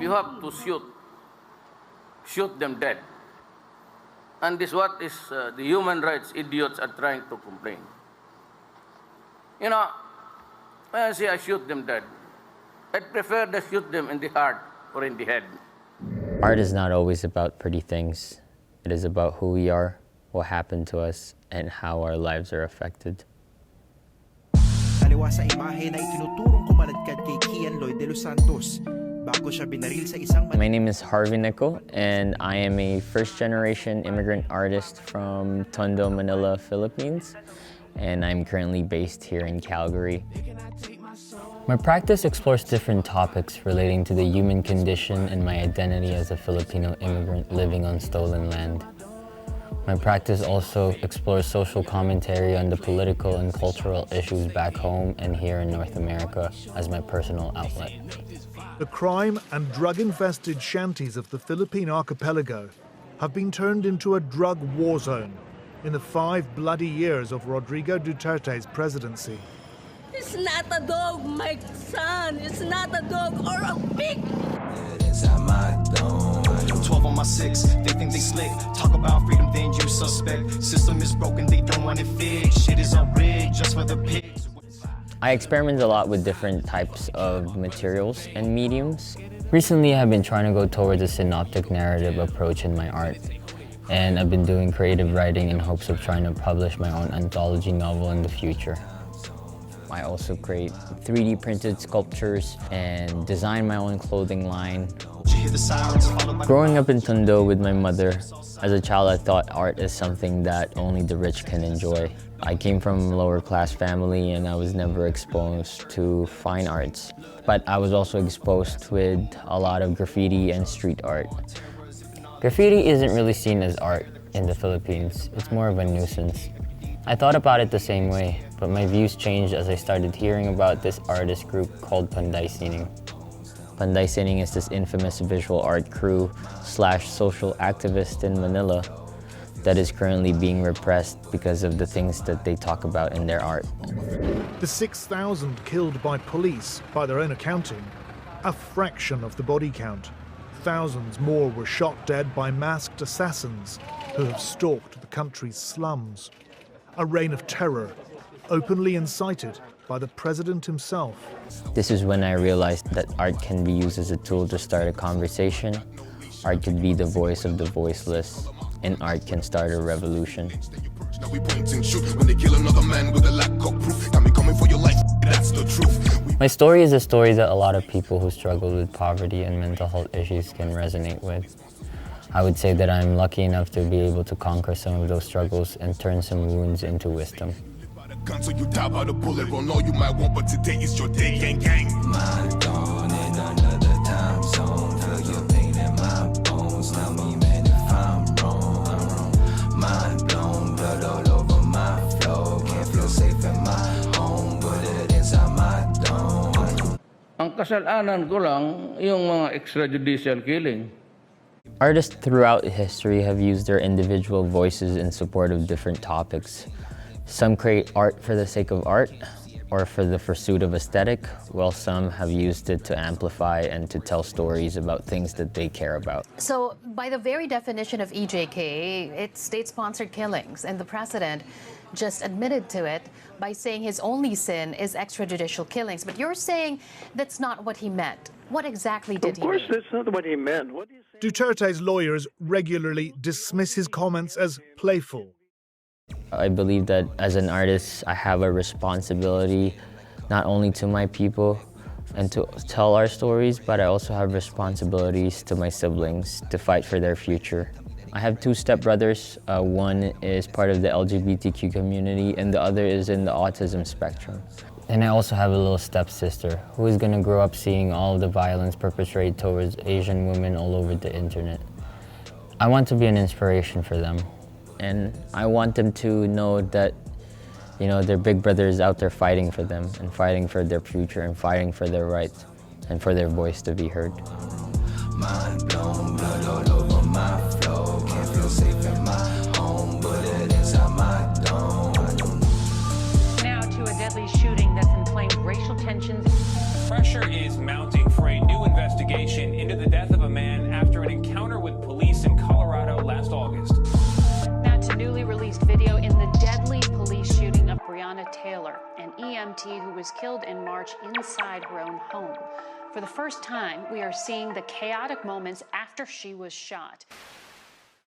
you have to shoot them dead. And this what is the human rights idiots are trying to complain. You know, when I say I shoot them dead, I'd prefer to shoot them in the heart or in the head. Art is not always about pretty things. It is about who we are, what happened to us, and how our lives are affected. Taliwa sa imahe na itinuturong kumaladkad kay Kian Lloyd de los Santos bago siya binaril sa isang... My name is Harvey Nichol, and I am a first-generation immigrant artist from Tondo, Manila, Philippines, and I'm currently based here in Calgary. My practice explores different topics relating to the human condition and my identity as a Filipino immigrant living on stolen land. My practice also explores social commentary on the political and cultural issues back home and here in North America as my personal outlet. The crime and drug-infested shanties of the Philippine archipelago have been turned into a drug war zone in the 5 bloody years of Rodrigo Duterte's presidency. It's not a dog, my son. It's not a dog or a pig. 12 on my 6, they think they slick. Talk about freedom, then you suspect. System is broken, they don't want it fixed. Shit is all rigged just for the pigs. I experiment a lot with different types of materials and mediums. Recently, I've been trying to go towards a synoptic narrative approach in my art. And I've been doing creative writing in hopes of trying to publish my own anthology novel in the future. I also create 3D printed sculptures and design my own clothing line. Growing up in Tondo with my mother, as a child I thought art is something that only the rich can enjoy. I came from a lower class family and I was never exposed to fine arts. But I was also exposed with a lot of graffiti and street art. Graffiti isn't really seen as art in the Philippines. It's more of a nuisance. I thought about it the same way, but my views changed as I started hearing about this artist group called Panday Sining. Panday Sining is this infamous visual art crew / social activist in Manila that is currently being repressed because of the things that they talk about in their art. The 6,000 killed by police, by their own accounting, a fraction of the body count. Thousands more were shot dead by masked assassins who have stalked the country's slums. A reign of terror, openly incited by the president himself. This is when I realized that art can be used as a tool to start a conversation. Art could be the voice of the voiceless, and art can start a revolution. My story is a story that a lot of people who struggle with poverty and mental health issues can resonate with. I would say that I'm lucky enough to be able to conquer some of those struggles and turn some wounds into wisdom. Ang kasalanan ko lang yung mga extrajudicial killing. Artists throughout history have used their individual voices in support of different topics. Some create art for the sake of art or for the pursuit of aesthetic, while some have used it to amplify and to tell stories about things that they care about. So, by the very definition of EJK, it's state-sponsored killings, and the president just admitted to it by saying his only sin is extrajudicial killings. But you're saying that's not what he meant. What exactly did he mean? Of course, that's not what he meant. What do you say? Duterte's lawyers regularly dismiss his comments as playful. I believe that as an artist, I have a responsibility not only to my people and to tell our stories, but I also have responsibilities to my siblings to fight for their future. I have 2 stepbrothers. One is part of the LGBTQ community and the other is in the autism spectrum. And I also have a little stepsister who is going to grow up seeing all of the violence perpetrated towards Asian women all over the internet. I want to be an inspiration for them. And I want them to know that, you know, their big brother is out there fighting for them and fighting for their future and fighting for their rights and for their voice to be heard. Mind blown, blood all over my flow. Can't feel safe in my home, bullet inside my dome. Now to a deadly shooting that's inflamed racial tensions. Pressure is mounting for a new investigation into the death of a man after an encounter with police in Colorado last August. Now to newly released video in the deadly police shooting of Breonna Taylor, an EMT who was killed in March inside her own home. For the first time, we are seeing the chaotic moments after she was shot.